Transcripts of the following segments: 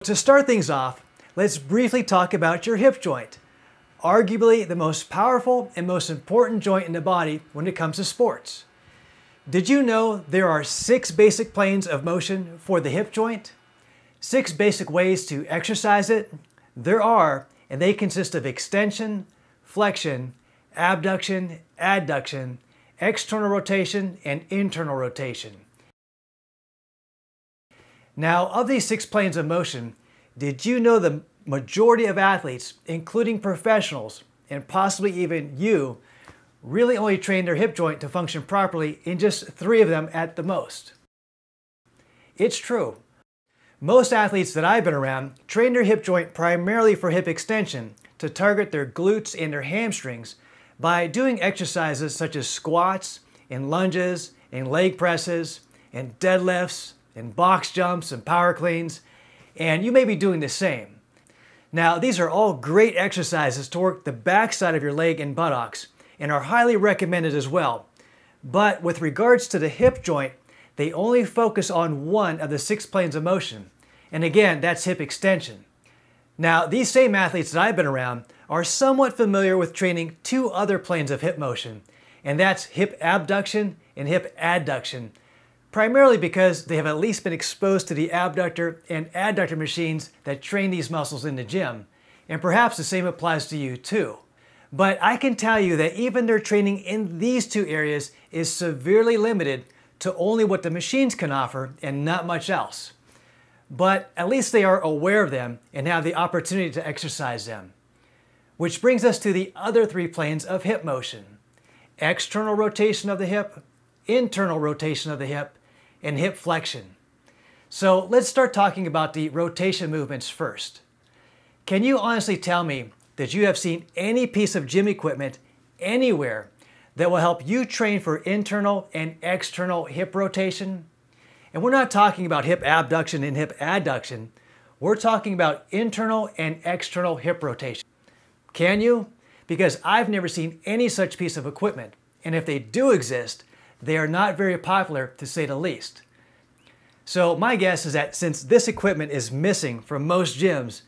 To start things off, let's briefly talk about your hip joint, arguably the most powerful and most important joint in the body when it comes to sports. Did you know there are 6 basic planes of motion for the hip joint? 6 basic ways to exercise it? There are, and they consist of extension, flexion, abduction, adduction, external rotation, and internal rotation. Now, of these 6 planes of motion, did you know the majority of athletes, including professionals, and possibly even you, really only train their hip joint to function properly in just 3 of them at the most? It's true. Most athletes that I've been around train their hip joint primarily for hip extension to target their glutes and their hamstrings by doing exercises such as squats and lunges and leg presses and deadlifts and box jumps and power cleans, and you may be doing the same. Now, these are all great exercises to work the backside of your leg and buttocks and are highly recommended as well. But with regards to the hip joint, they only focus on one of the 6 planes of motion. And again, that's hip extension. Now, these same athletes that I've been around are somewhat familiar with training 2 other planes of hip motion, and that's hip abduction and hip adduction, primarily because they have at least been exposed to the abductor and adductor machines that train these muscles in the gym. And perhaps the same applies to you too. But I can tell you that even their training in these 2 areas is severely limited to only what the machines can offer and not much else. But at least they are aware of them and have the opportunity to exercise them. Which brings us to the other 3 planes of hip motion: external rotation of the hip, internal rotation of the hip, and hip flexion. So let's start talking about the rotation movements first. Can you honestly tell me that you have seen any piece of gym equipment anywhere that will help you train for internal and external hip rotation? And we're not talking about hip abduction and hip adduction. We're talking about internal and external hip rotation. Can you? Because I've never seen any such piece of equipment. And if they do exist, they are not very popular, to say the least. So my guess is that since this equipment is missing from most gyms,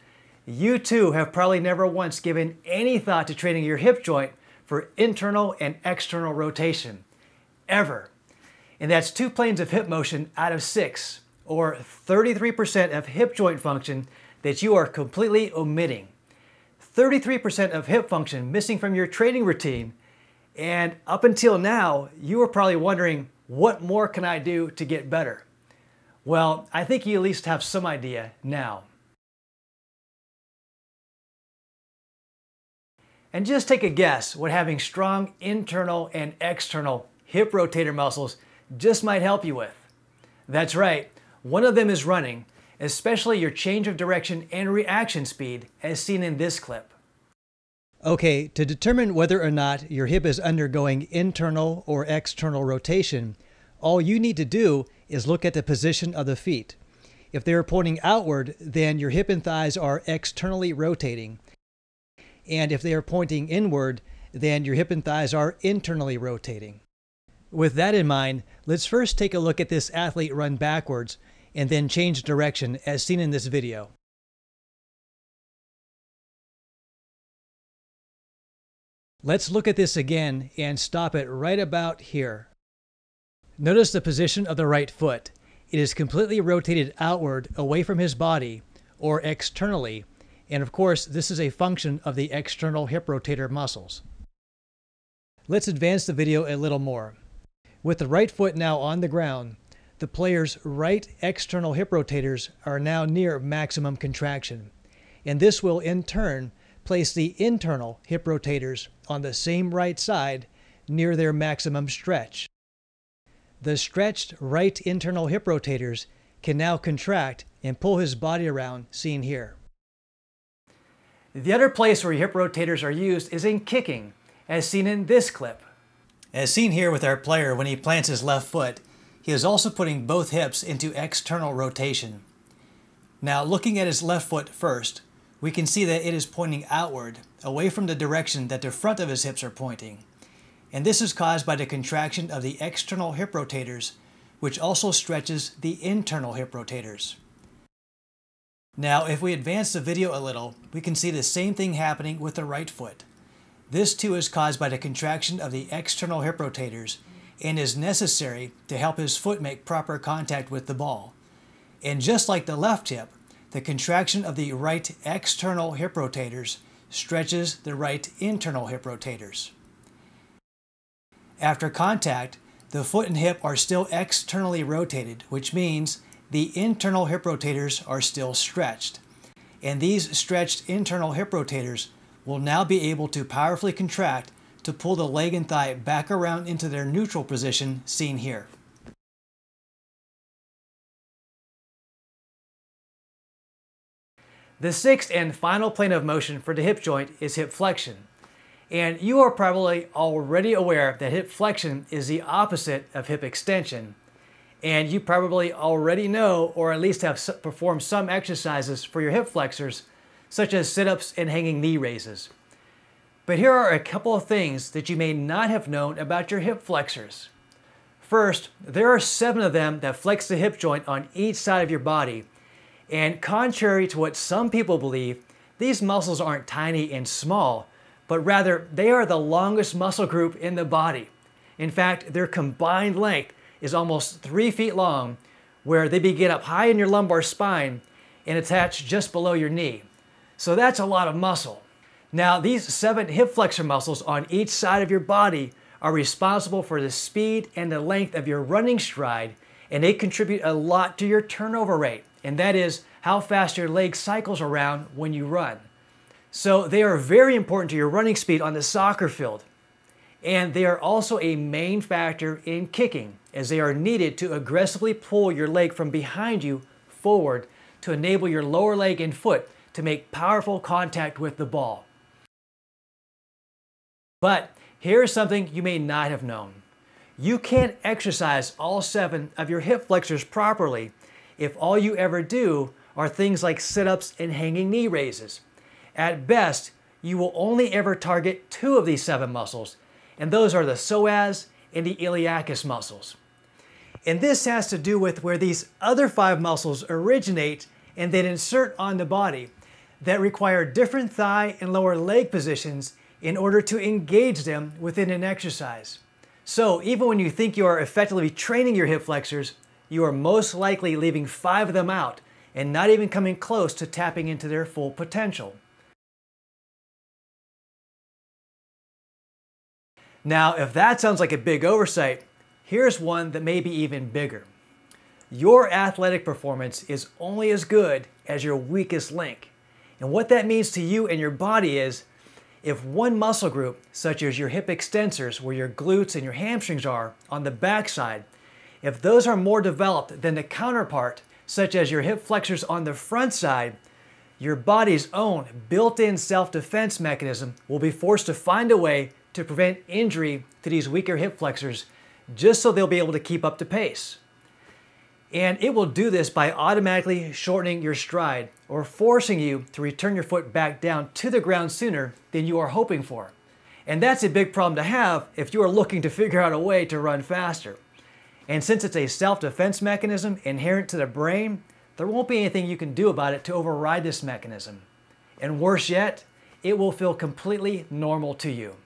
you too have probably never once given any thought to training your hip joint for internal and external rotation. Ever. And that's 2 planes of hip motion out of 6, or 33% of hip joint function that you are completely omitting. 33% of hip function missing from your training routine, and up until now, you were probably wondering, what more can I do to get better? Well, I think you at least have some idea now. And just take a guess what having strong internal and external hip rotator muscles just might help you with. That's right, one of them is running, especially your change of direction and reaction speed, as seen in this clip. Okay, to determine whether or not your hip is undergoing internal or external rotation, all you need to do is look at the position of the feet. If they are pointing outward, then your hip and thighs are externally rotating. And if they are pointing inward, then your hip and thighs are internally rotating. With that in mind, let's first take a look at this athlete run backwards and then change direction as seen in this video. Let's look at this again and stop it right about here. Notice the position of the right foot. It is completely rotated outward away from his body, or externally, and of course this is a function of the external hip rotator muscles. Let's advance the video a little more. With the right foot now on the ground, the player's right external hip rotators are now near maximum contraction, and this will in turn place the internal hip rotators on the same right side near their maximum stretch. The stretched right internal hip rotators can now contract and pull his body around, seen here. The other place where hip rotators are used is in kicking, as seen in this clip. As seen here with our player when he plants his left foot, he is also putting both hips into external rotation. Now, looking at his left foot first, we can see that it is pointing outward, away from the direction that the front of his hips are pointing. And this is caused by the contraction of the external hip rotators, which also stretches the internal hip rotators. Now, if we advance the video a little, we can see the same thing happening with the right foot. This too is caused by the contraction of the external hip rotators and is necessary to help his foot make proper contact with the ball. And just like the left hip, the contraction of the right external hip rotators stretches the right internal hip rotators. After contact, the foot and hip are still externally rotated, which means the internal hip rotators are still stretched. And these stretched internal hip rotators will now be able to powerfully contract to pull the leg and thigh back around into their neutral position seen here. The sixth and final plane of motion for the hip joint is hip flexion. And you are probably already aware that hip flexion is the opposite of hip extension. And you probably already know, or at least have performed some exercises for your hip flexors, such as sit-ups and hanging knee raises. But here are a couple of things that you may not have known about your hip flexors. First, there are 7 of them that flex the hip joint on each side of your body. And contrary to what some people believe, these muscles aren't tiny and small, but rather they are the longest muscle group in the body. In fact, their combined length is almost 3 feet long, where they begin up high in your lumbar spine and attach just below your knee. So that's a lot of muscle. Now, these 7 hip flexor muscles on each side of your body are responsible for the speed and the length of your running stride, and they contribute a lot to your turnover rate, and that is how fast your leg cycles around when you run. So they are very important to your running speed on the soccer field. And they are also a main factor in kicking, as they are needed to aggressively pull your leg from behind you forward to enable your lower leg and foot to make powerful contact with the ball. But here's something you may not have known. You can't exercise all 7 of your hip flexors properly if all you ever do are things like sit-ups and hanging knee raises. At best, you will only ever target 2 of these 7 muscles, and those are the psoas and the iliacus muscles. And this has to do with where these other 5 muscles originate and then insert on the body that require different thigh and lower leg positions in order to engage them within an exercise. So even when you think you are effectively training your hip flexors, you are most likely leaving 5 of them out and not even coming close to tapping into their full potential. Now, if that sounds like a big oversight, here's one that may be even bigger. Your athletic performance is only as good as your weakest link. And what that means to you and your body is, if one muscle group, such as your hip extensors, where your glutes and your hamstrings are on the backside, if those are more developed than the counterpart, such as your hip flexors on the front side, your body's own built-in self-defense mechanism will be forced to find a way to prevent injury to these weaker hip flexors, just so they'll be able to keep up the pace. And it will do this by automatically shortening your stride or forcing you to return your foot back down to the ground sooner than you are hoping for. And that's a big problem to have if you are looking to figure out a way to run faster. And since it's a self-defense mechanism inherent to the brain, there won't be anything you can do about it to override this mechanism. And worse yet, it will feel completely normal to you.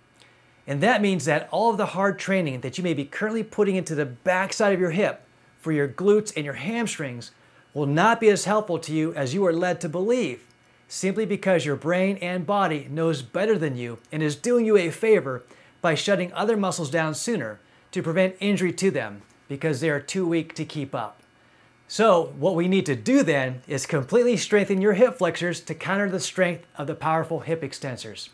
And that means that all of the hard training that you may be currently putting into the backside of your hip for your glutes and your hamstrings will not be as helpful to you as you are led to believe, simply because your brain and body knows better than you and is doing you a favor by shutting other muscles down sooner to prevent injury to them because they are too weak to keep up. So what we need to do then is completely strengthen your hip flexors to counter the strength of the powerful hip extensors,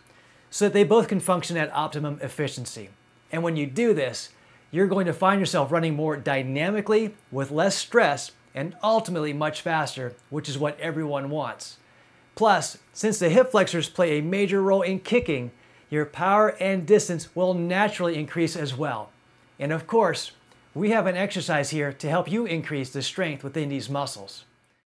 so that they both can function at optimum efficiency. And when you do this, you're going to find yourself running more dynamically with less stress and ultimately much faster, which is what everyone wants. Plus, since the hip flexors play a major role in kicking, your power and distance will naturally increase as well. And of course, we have an exercise here to help you increase the strength within these muscles.